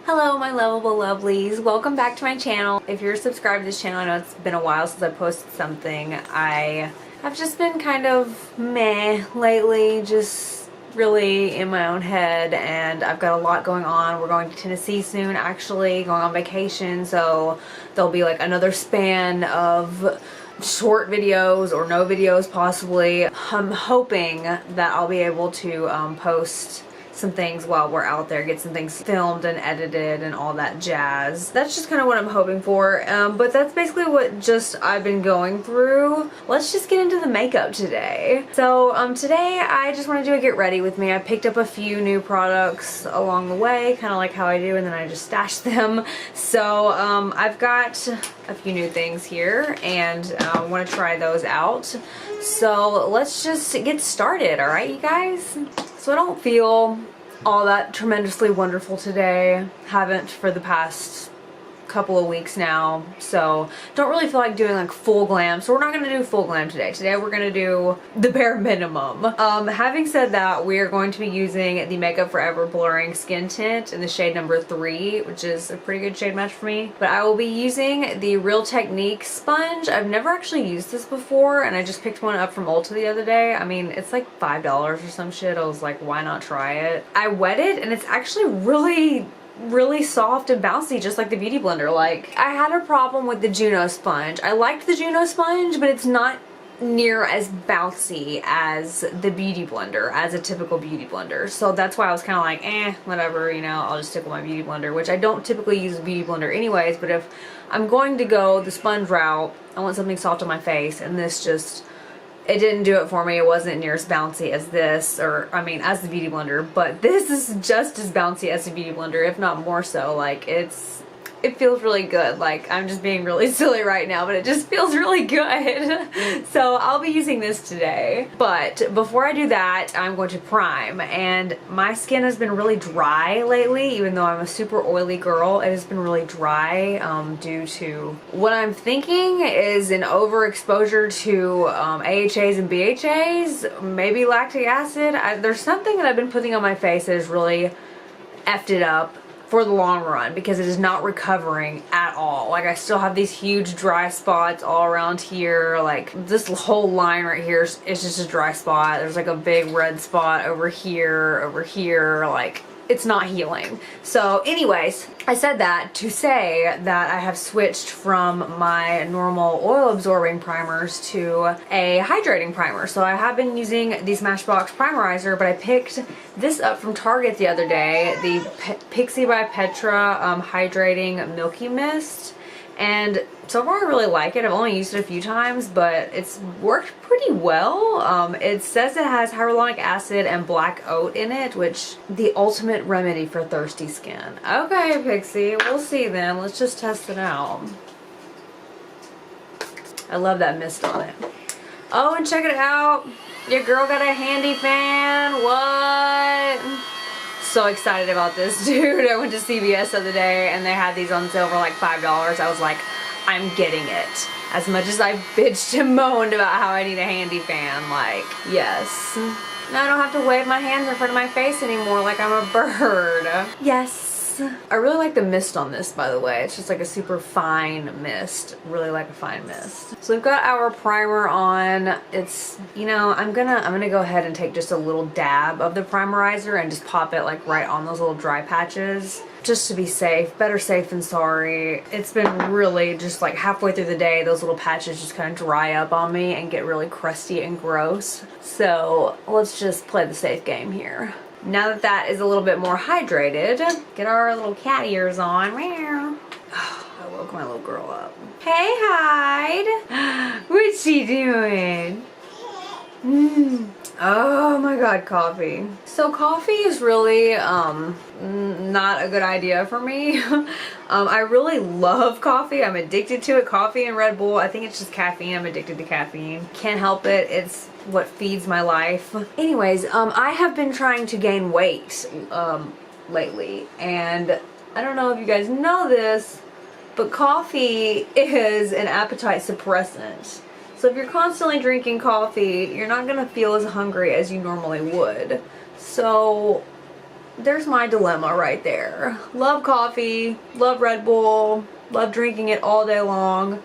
Hello my lovable lovelies, welcome back to my channel. If you're subscribed to this channel, I know it's been a while since I posted something. I have just been kind of meh lately, just really in my own head, and I've got a lot going on. We're going to Tennessee soon, actually, going on vacation, so there'll be like another span of short videos or no videos possibly. I'm hoping that I'll be able to post some things while we're out there, get some things filmed and edited and all that jazz. That's just kind of what I'm hoping for, but that's basically what just I've been going through. Let's just get into the makeup today. So today I just want to do a get ready with me. I picked up a few new products along the way, kind of like how I do, and then I just stashed them. So I've got a few new things here and I want to try those out. So let's just get started, alright you guys? So I don't feel all that tremendously wonderful today. Haven't for the past couple of weeks now, so don't really feel like doing like full glam, so we're not gonna do full glam today. Today we're gonna do the bare minimum. Having said that, we are going to be using the Makeup Forever Blurring Skin Tint in the shade number 3, which is a pretty good shade match for me. But I will be using the Real Technique sponge. I've never actually used this before, and I just picked one up from Ulta the other day. I mean, it's like $5 or some shit. I was like, why not try it? I wet it, and it's actually really soft and bouncy, just like the Beauty Blender. Like, I had a problem with the Juno sponge. I liked the Juno sponge, but it's not near as bouncy as the Beauty Blender, as a typical Beauty Blender. So that's why I was kind of like, whatever, you know, I'll just stick with my Beauty Blender, which I don't typically use a Beauty Blender anyways, but if I'm going to go the sponge route, I want something soft on my face, and this just, it didn't do it for me. It wasn't near as bouncy as this, or I mean as the Beauty Blender, but this is just as bouncy as the Beauty Blender, if not more so. Like, it feels really good. Like, I'm just being really silly right now, but it just feels really good. So I'll be using this today. But before I do that, I'm going to prime, and my skin has been really dry lately. Even though I'm a super oily girl, it has been really dry due to what I'm thinking is an overexposure to AHAs and BHAs, maybe lactic acid. There's something that I've been putting on my face that has really effed it up for the long run, because it is not recovering at all. Like, I still have these huge dry spots all around here. Like, this whole line right here is just a dry spot. There's like a big red spot over here, like, it's not healing. So anyways, I said that to say that I have switched from my normal oil absorbing primers to a hydrating primer. So I have been using the Smashbox Primerizer, but I picked this up from Target the other day, the Pixie by Petra Hydrating Milky Mist. And so far I really like it. I've only used it a few times, but it's worked pretty well. It says it has hyaluronic acid and black oat in it, which the ultimate remedy for thirsty skin. Okay, Pixie, we'll see then. Let's just test it out. I love that mist on it. Oh, and check it out. Your girl got a handy fan. What? So excited about this, dude. I went to CVS the other day and they had these on sale for like $5. I was like, I'm getting it. As much as I bitched and moaned about how I need a handy fan, like, yes. Now I don't have to wave my hands in front of my face anymore like I'm a bird. Yes. I really like the mist on this, by the way. It's just like a super fine mist. Really like a fine mist. So we've got our primer on. It's, you know, I'm gonna go ahead and take just a little dab of the primerizer and just pop it like right on those little dry patches, just to be safe. Better safe than sorry. It's been really just like halfway through the day, those little patches just kind of dry up on me and get really crusty and gross. So let's just play the safe game here. Now that that is a little bit more hydrated, get our little cat ears on. Oh, I woke my little girl up. Hey, Hyde. What's she doing? Oh my god, coffee. So coffee is really not a good idea for me. I really love coffee. I'm addicted to it. Coffee and Red Bull. I think it's just caffeine. I'm addicted to caffeine. Can't help it. It's what feeds my life. Anyways, I have been trying to gain weight lately, and I don't know if you guys know this, but coffee is an appetite suppressant. So if you're constantly drinking coffee, you're not gonna feel as hungry as you normally would. So there's my dilemma right there. Love coffee, love Red Bull, love drinking it all day long.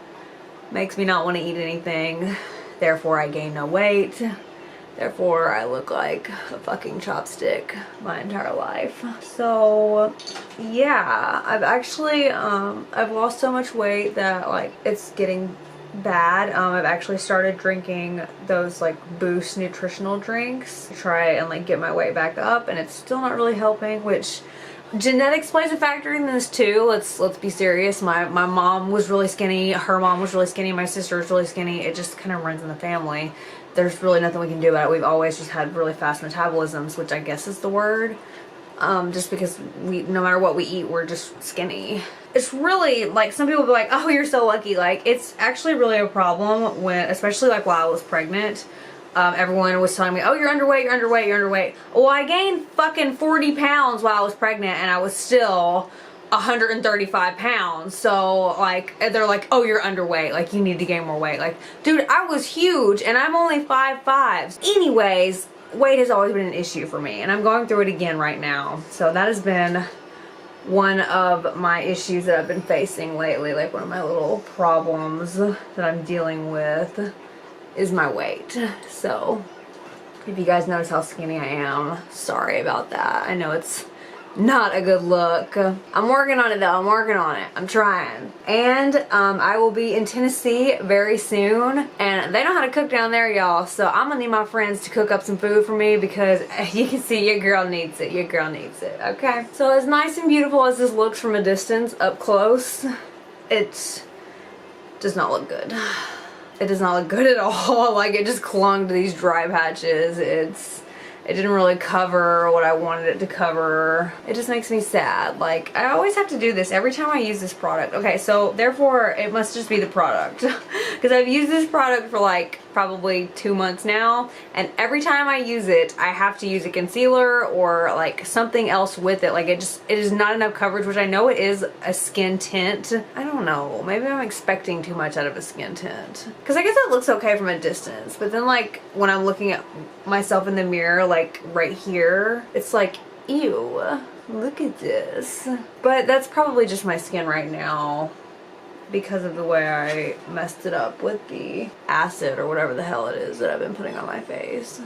Makes me not want to eat anything. Therefore, I gain no weight. Therefore, I look like a fucking chopstick my entire life. So, yeah, I've actually, I've lost so much weight that, like, it's getting bad. I've actually started drinking those, like, Boost nutritional drinks to try and, like, get my weight back up, and it's still not really helping, which genetics plays a factor in this too. Let's be serious. My mom was really skinny, her mom was really skinny, my sister was really skinny. It just kind of runs in the family. There's really nothing we can do about it. We've always just had really fast metabolisms, which I guess is the word. Just because no matter what we eat, we're just skinny. It's really, like, some people be like, oh, you're so lucky. Like, it's actually really a problem when, especially like while I was pregnant. Everyone was telling me, oh, you're underweight, you're underweight, you're underweight. Well, I gained fucking 40 pounds while I was pregnant, and I was still 135 pounds. So, like, they're like, oh, you're underweight. Like, you need to gain more weight. Like, dude, I was huge, and I'm only 5'5". Anyways, weight has always been an issue for me, and I'm going through it again right now. So that has been one of my issues that I've been facing lately. Like, one of my little problems that I'm dealing with is my weight. So if you guys notice how skinny I am, sorry about that. I know it's not a good look. I'm working on it though. I'm working on it. I'm trying. And I will be in Tennessee very soon, and they know how to cook down there, y'all. So I'm gonna need my friends to cook up some food for me, because you can see your girl needs it. Your girl needs it. Okay. So as nice and beautiful as this looks from a distance, up close, it does not look good. It does not look good at all. Like, it just clung to these dry patches. It didn't really cover what I wanted it to cover. It just makes me sad. Like, I always have to do this every time I use this product. Okay, so therefore it must just be the product. Because I've used this product for like probably 2 months now, and every time I use it, I have to use a concealer or like something else with it. Like, it is not enough coverage, which I know it is a skin tint. I don't know, maybe I'm expecting too much out of a skin tint. Because I guess it looks okay from a distance, but then like when I'm looking at myself in the mirror, like right here, it's like, ew, look at this. But that's probably just my skin right now, because of the way I messed it up with the acid or whatever the hell it is that I've been putting on my face.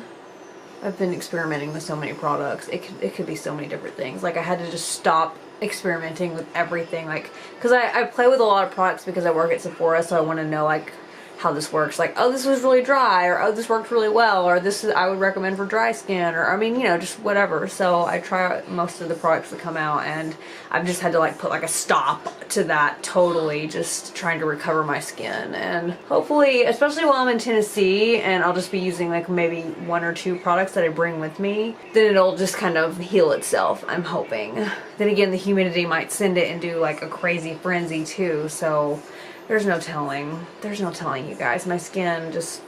I've been experimenting with so many products. It could be so many different things. Like, I had to just stop experimenting with everything. Like, because I play with a lot of products because I work at Sephora, so I want to know like how this works. Like, oh, this was really dry, or oh, this worked really well, or this is, I would recommend for dry skin, or I mean, you know, just whatever. So I try most of the products that come out, and I've just had to like put like a stop to that totally, just trying to recover my skin. And hopefully, especially while I'm in Tennessee and I'll just be using like maybe 1 or 2 products that I bring with me, then it'll just kind of heal itself, I'm hoping. Then again, the humidity might send it into like a crazy frenzy too, so there's no telling. There's no telling, you guys. My skin just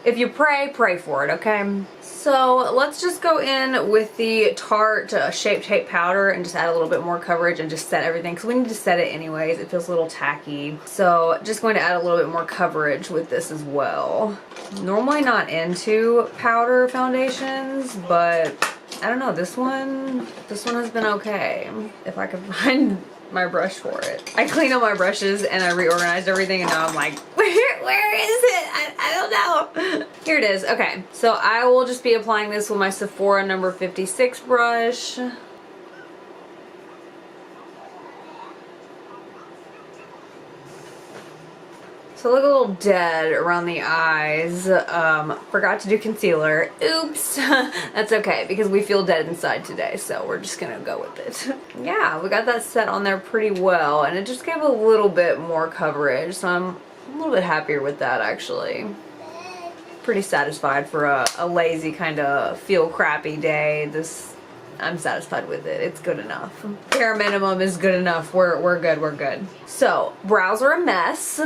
if you pray for it, okay? So let's just go in with the Tarte Shape Tape powder and just add a little bit more coverage and just set everything, because we need to set it anyways. It feels a little tacky. So just going to add a little bit more coverage with this as well. Normally not into powder foundations, but I don't know, this one has been okay. If I could find my brush for it. I cleaned all my brushes and I reorganized everything, and now I'm like, where is it? I don't know. Here it is. Okay, so I will just be applying this with my Sephora number 56 brush. So I look a little dead around the eyes. Forgot to do concealer. Oops. That's okay, because we feel dead inside today, so we're just gonna go with it. Yeah, we got that set on there pretty well, and it just gave a little bit more coverage, so I'm a little bit happier with that, actually. Pretty satisfied for a lazy kind of feel crappy day. I'm satisfied with it. It's good enough. Bare minimum is good enough. We're good. We're good. So brows are a mess.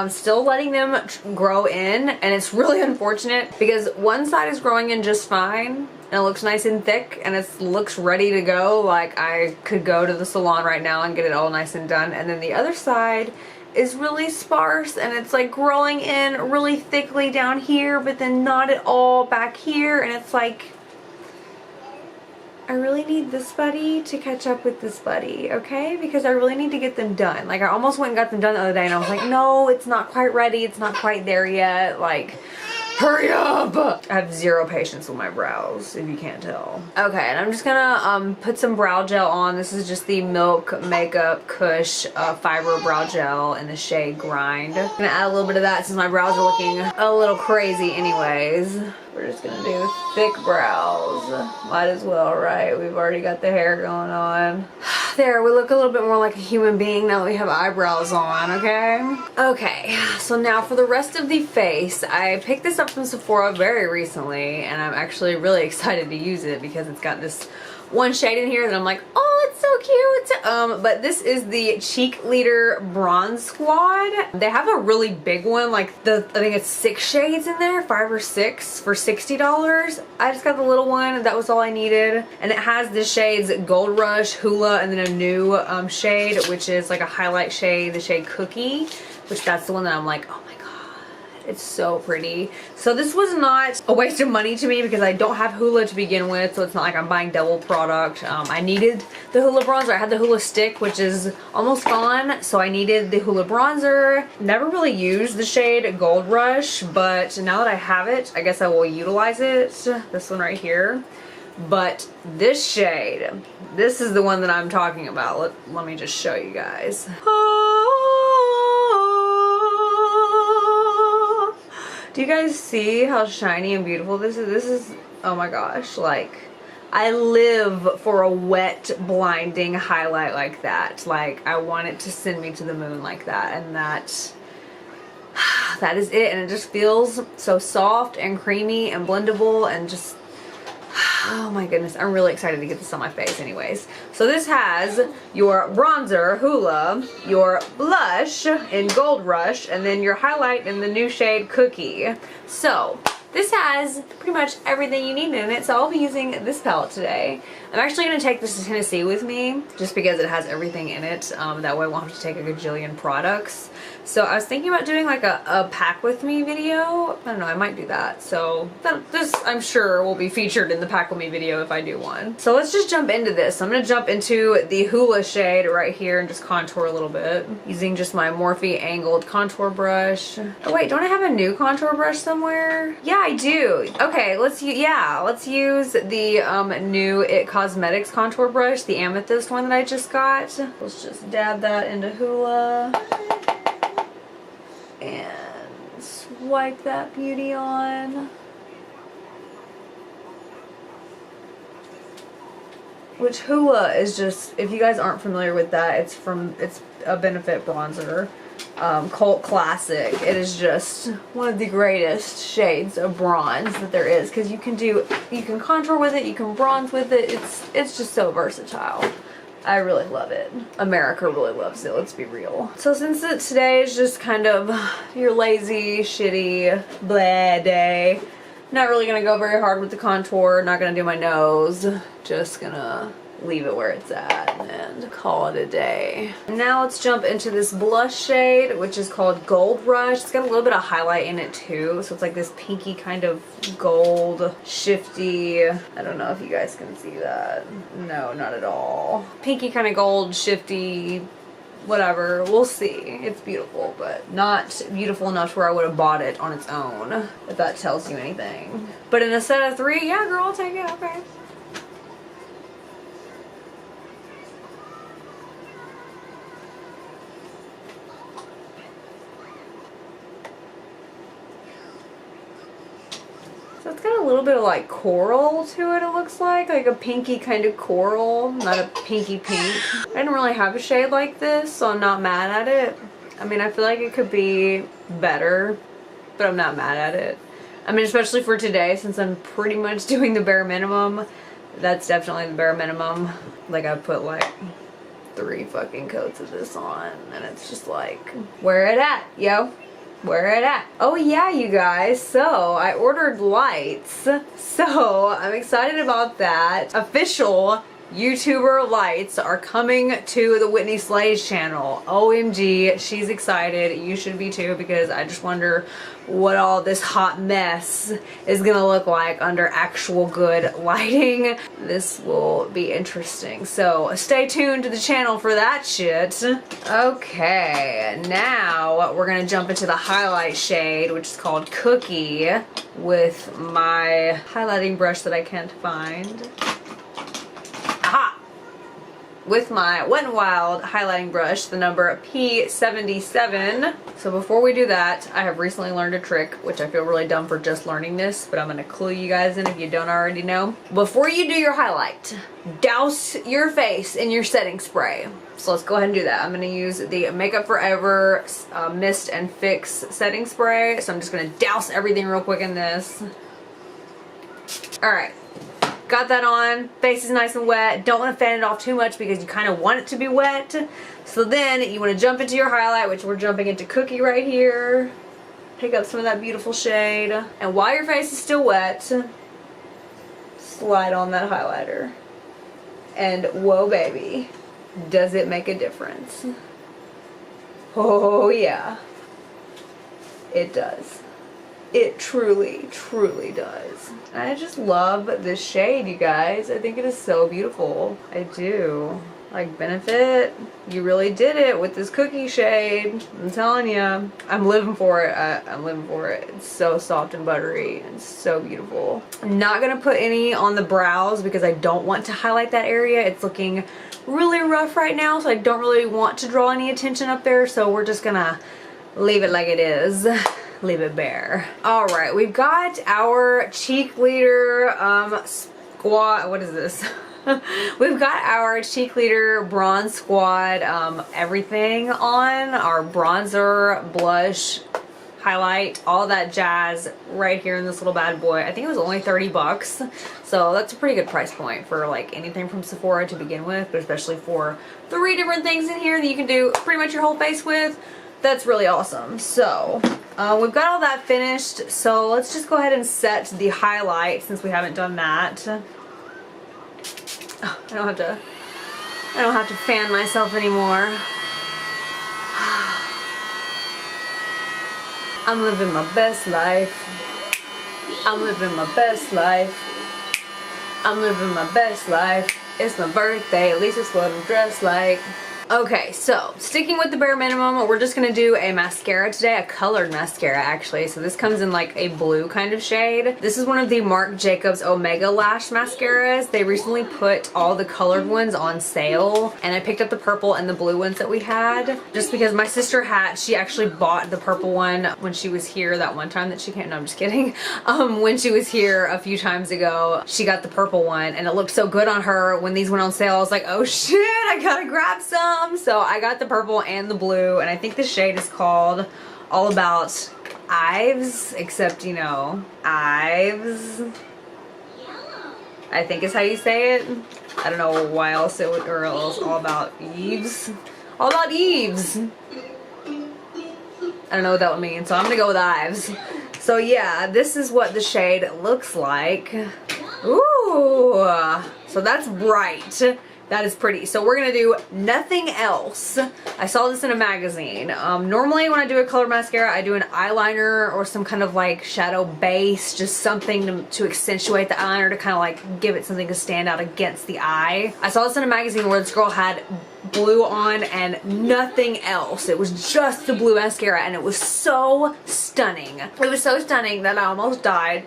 Still letting them grow in, and it's really unfortunate because one side is growing in just fine and it looks nice and thick and it looks ready to go. Like, I could go to the salon right now and get it all nice and done, and then the other side is really sparse and it's like growing in really thickly down here, but then not at all back here, and it's like, I really need this buddy to catch up with this buddy, okay? Because I really need to get them done. Like, I almost went and got them done the other day and I was like, no, it's not quite ready. It's not quite there yet. Like, hurry up! I have zero patience with my brows, if you can't tell. Okay, and I'm just gonna put some brow gel on. This is just the Milk Makeup Kush Fiber Brow Gel in the shade Grind. I'm gonna add a little bit of that since my brows are looking a little crazy anyways. We're just gonna do thick brows. Might as well, right? We've already got the hair going on. There, we look a little bit more like a human being now that we have eyebrows on, okay? Okay, so now for the rest of the face, I picked this up from Sephora very recently, and I'm actually really excited to use it because it's got this one shade in here that I'm like, oh, it's so cute. But this is the Cheek Leader Bronze Squad. They have a really big one, like I think it's 6 shades in there, 5 or 6 for $60. I just got the little one, that was all I needed. And it has the shades Gold Rush, Hula, and then a new shade, which is like a highlight shade, the shade Cookie, which that's the one that I'm like, oh my god. It's so pretty. So this was not a waste of money to me because I don't have Hula to begin with, so it's not like I'm buying double product. I needed the Hula bronzer. I had the Hula stick, which is almost gone, so I needed the Hula bronzer. Never really used the shade Gold Rush, but now that I have it, I guess I will utilize it. This one right here. But this shade, this is the one that I'm talking about. Let me just show you guys. Do you guys see how shiny and beautiful this is? This is, oh my gosh, like, I live for a wet, blinding highlight like that. Like, I want it to send me to the moon like that, and that is it. And it just feels so soft and creamy and blendable and just, oh my goodness, I'm really excited to get this on my face anyways. So this has your bronzer, Hula, your blush in Gold Rush, and then your highlight in the new shade Cookie. So this has pretty much everything you need in it, so I'll be using this palette today. I'm actually going to take this to Tennessee with me, just because it has everything in it. That way I won't have to take a gajillion products. So I was thinking about doing like a pack with me video. I don't know, I might do that. So this, I'm sure, will be featured in the pack with me video if I do one. So let's just jump into this. I'm going to jump into the Hula shade right here and just contour a little bit using just my Morphe angled contour brush. Oh wait, don't I have a new contour brush somewhere? Yeah, I do. Okay, let's use the new It Cosmetics contour brush, the amethyst one that I just got. Let's just dab that into Hula and swipe that beauty on. Which Hula is just, if you guys aren't familiar with that, it's a Benefit bronzer. Cult classic. It is just one of the greatest shades of bronze that there is, because you can contour with it, you can bronze with it. It's just so versatile. I really love it. America really loves it, let's be real. So since today is just kind of your lazy, shitty, blah day, not really gonna go very hard with the contour, not gonna do my nose, just gonna leave it where it's at and call it a day. Now let's jump into this blush shade, which is called Gold Rush. It's got a little bit of highlight in it too, so it's like this pinky kind of gold, shifty, I don't know if you guys can see that. No, not at all. Pinky kind of gold, shifty, whatever, we'll see. It's beautiful, but not beautiful enough to where I would have bought it on its own, if that tells you anything. But in a set of 3, yeah girl, I'll take it, okay. So it's got a little bit of like coral to it looks like a pinky kind of coral, not a pinky pink. I didn't really have a shade like this, so I'm not mad at it. I mean, I feel like it could be better, but I'm not mad at it. I mean, especially for today, since I'm pretty much doing the bare minimum. That's definitely the bare minimum. Like, I put like 3 fucking coats of this on, and it's just like, where it at, yo? Where it at? Oh yeah, you guys, so I ordered lights, so I'm excited about that. Official YouTuber lights are coming to the Whitney Slay's channel. OMG, she's excited. You should be too, because I just wonder what all this hot mess is gonna look like under actual good lighting. This will be interesting. So stay tuned to the channel for that shit. Okay, now we're gonna jump into the highlight shade, which is called Cookie, with my highlighting brush that I can't find. Aha! With my Wet n Wild highlighting brush, the number P77. So before we do that, I have recently learned a trick, which I feel really dumb for just learning this, but I'm gonna clue you guys in if you don't already know. Before you do your highlight, douse your face in your setting spray. So let's go ahead and do that. I'm gonna use the Makeup Forever Mist and Fix setting spray. So I'm just gonna douse everything real quick in this. Alright. Got that on, face is nice and wet. Don't want to fan it off too much because you kind of want it to be wet. So then you want to jump into your highlight, which we're jumping into Cookie right here. Pick up some of that beautiful shade. And while your face is still wet, slide on that highlighter. And whoa baby, does it make a difference? Oh yeah, it does. It truly, truly does. I just love this shade, you guys. I think it is so beautiful. I do. Like, Benefit, you really did it with this Cookie shade. I'm telling you. I'm living for it. I'm living for it. It's so soft and buttery. It's so beautiful. I'm not going to put any on the brows because I don't want to highlight that area. It's looking really rough right now, so I don't really want to draw any attention up there. So we're just going to leave it like it is. Leave it bare. Alright, we've got our cheek leader squad. What is this? We've got our cheek leader bronze squad everything on. Our bronzer, blush, highlight, all that jazz right here in this little bad boy. I think it was only 30 bucks. So that's a pretty good price point for like anything from Sephora to begin with, but especially for 3 different things in here that you can do pretty much your whole face with. That's really awesome. So we've got all that finished, so let's just go ahead and set the highlight since we haven't done that. Oh, I don't have to fan myself anymore. I'm living my best life. I'm living my best life. I'm living my best life. It's my birthday, at least it's what I'm dressed like. Okay, so sticking with the bare minimum, we're just gonna do a mascara today, a colored mascara actually. So this comes in like a blue kind of shade. This is one of the Marc Jacobs Omega Lash mascaras. They recently put all the colored ones on sale, and I picked up the purple and the blue ones that we had just because my sister she actually bought the purple one when she was here that one time that she came. No, I'm just kidding. When she was here a few times ago, she got the purple one and it looked so good on her. When these went on sale, I was like, oh shit, I gotta grab some. So I got the purple and the blue, and I think the shade is called All About Ives, except, you know, Ives, I think is how you say it. I don't know why else it would, or else All About Eves. All About Eves. I don't know what that would mean, so I'm gonna go with Ives. So yeah, this is what the shade looks like. Ooh, so that's bright. That is pretty. So we're gonna do Nothing Else. I saw this in a magazine. Normally when I do a colored mascara, I do an eyeliner or some kind of like shadow base, just something to accentuate the eyeliner, to kind of like give it something to stand out against the eye. I saw this in a magazine where this girl had blue on and nothing else. It was just the blue mascara, and it was so stunning. It was so stunning that I almost died.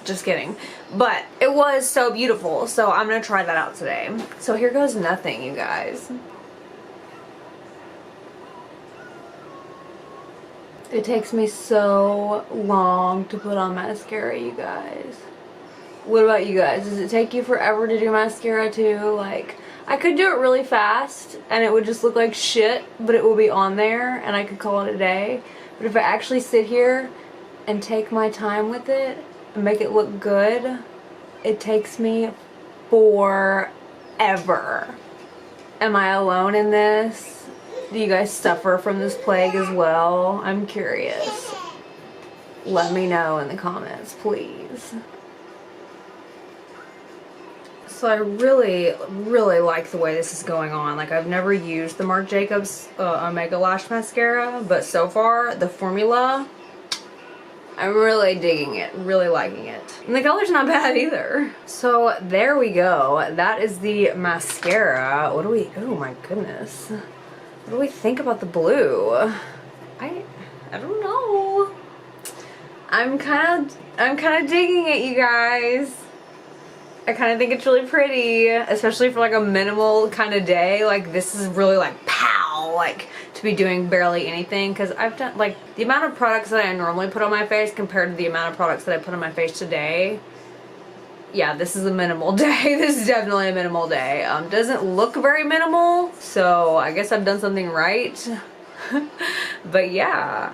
Just kidding. But it was so beautiful, so I'm gonna try that out today. So here goes nothing, you guys. It takes me so long to put on mascara, you guys. What about you guys? Does it take you forever to do mascara too? Like, I could do it really fast and it would just look like shit, but it will be on there and I could call it a day. But if I actually sit here and take my time with it, make it look good, it takes me forever. Am I alone in this? Do you guys suffer from this plague as well? I'm curious. Let me know in the comments, please. So I really, really like the way this is going on. Like, I've never used the Marc Jacobs Omega Lash Mascara, but so far, the formula, I'm really digging it, really liking it. And the color's not bad either. So there we go. That is the mascara. What do we, oh my goodness. What do we think about the blue? I don't know. I'm kind of digging it, you guys. I kind of think it's really pretty, especially for like a minimal kind of day. Like, this is really like pow, like to be doing barely anything, because I've done like the amount of products that I normally put on my face compared to the amount of products that I put on my face today. Yeah, this is a minimal day. This is definitely a minimal day. Doesn't look very minimal, so I guess I've done something right. But yeah,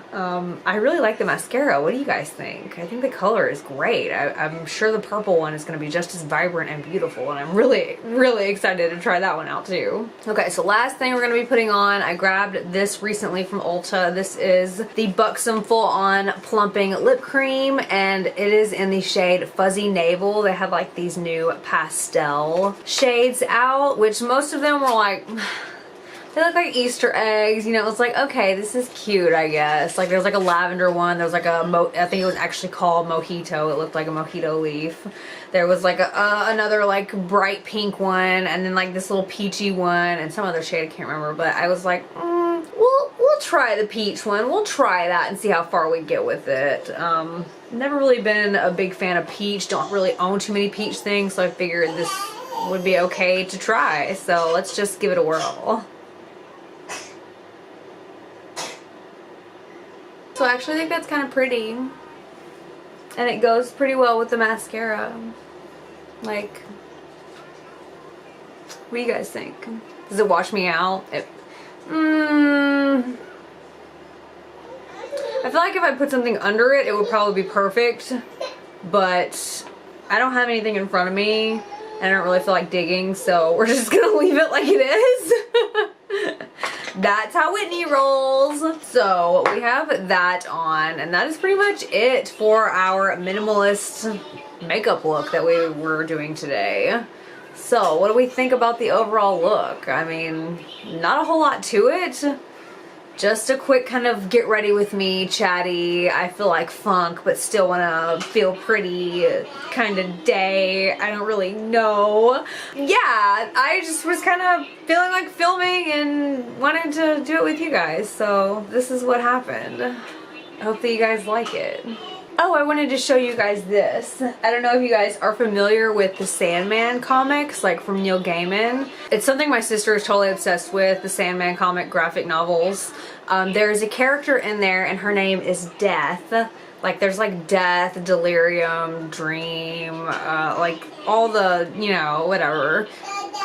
I really like the mascara. What do you guys think? I think the color is great. I'm sure the purple one is going to be just as vibrant and beautiful, and I'm really, really excited to try that one out too. Okay, so last thing we're going to be putting on, I grabbed this recently from Ulta. This is the Buxom Full On Plumping Lip Cream, and it is in the shade Fuzzy Navel. They have like these new pastel shades out, which most of them were like... They look like Easter eggs, you know. It's like, okay, this is cute, I guess. Like, there's like a lavender one. There was like I think it was actually called Mojito. It looked like a mojito leaf. There was like another like bright pink one, and then like this little peachy one, and some other shade I can't remember. But I was like, we'll try the peach one. We'll try that and see how far we get with it. Never really been a big fan of peach. Don't really own too many peach things, so I figured this would be okay to try. So let's just give it a whirl. So I actually think that's kind of pretty, and it goes pretty well with the mascara. Like, what do you guys think? Does it wash me out? I feel like if I put something under it, it would probably be perfect, but I don't have anything in front of me, and I don't really feel like digging, so we're just gonna leave it like it is. That's how Whitney rolls. So we have that on, and that is pretty much it for our minimalist makeup look that we were doing today. So what do we think about the overall look? I mean, not a whole lot to it. Just a quick kind of get ready with me, chatty, I feel like funk, but still want to feel pretty kind of day. I don't really know. Yeah, I just was kind of feeling like filming and wanted to do it with you guys. So this is what happened. I hope that you guys like it. Oh, I wanted to show you guys this. I don't know if you guys are familiar with the Sandman comics, like from Neil Gaiman. It's something my sister is totally obsessed with, the Sandman comic graphic novels. There's a character in there and her name is Death. Like, there's like Death, Delirium, Dream, like all the, you know, whatever.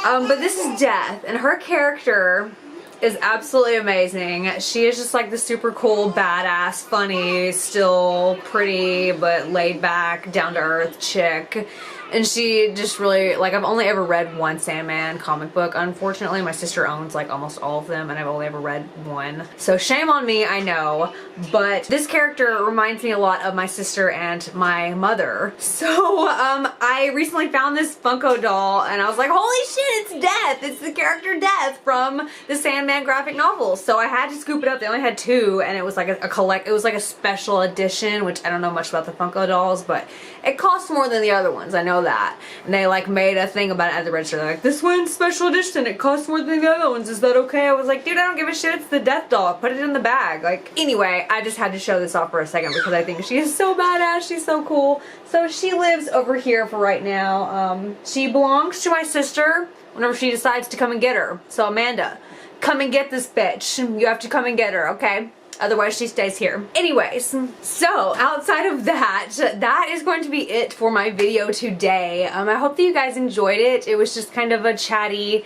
But this is Death, and her character is absolutely amazing. She is just like the super cool, badass, funny, still pretty, but laid back, down to earth chick. And she just really, like, I've only ever read one Sandman comic book. Unfortunately, my sister owns like almost all of them, and I've only ever read one. So shame on me, I know. But this character reminds me a lot of my sister and my mother. So I recently found this Funko doll, and I was like, holy shit, it's Death! It's the character Death from the Sandman graphic novel. So I had to scoop it up. They only had two, and it was like it was like a special edition, which I don't know much about the Funko dolls, but it costs more than the other ones. I know that. And they like made a thing about it at the register. They're like, this one's special edition, it costs more than the other ones, is that okay? I was like, dude, I don't give a shit, it's the Death doll, put it in the bag. Like, anyway, I just had to show this off for a second because I think she is so badass, she's so cool. So she lives over here for right now. She belongs to my sister whenever she decides to come and get her. So Amanda, come and get this bitch. You have to come and get her, okay? Otherwise she stays here. Anyways, so outside of that, that is going to be it for my video today. I hope that you guys enjoyed it. It was just kind of a chatty,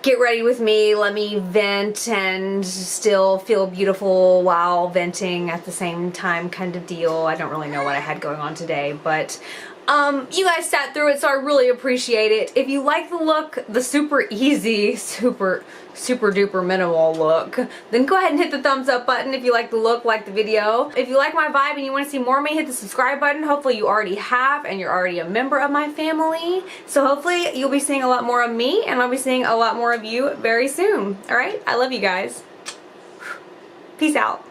get ready with me, let me vent and still feel beautiful while venting at the same time kind of deal. I don't really know what I had going on today, but You guys sat through it, so I really appreciate it. If you like the look, the super easy, super duper minimal look, then go ahead and hit the thumbs up button if you like the look, like the video. If you like my vibe and you want to see more of me, hit the subscribe button. Hopefully you already have and you're already a member of my family. So hopefully you'll be seeing a lot more of me and I'll be seeing a lot more of you very soon. Alright? I love you guys. Peace out.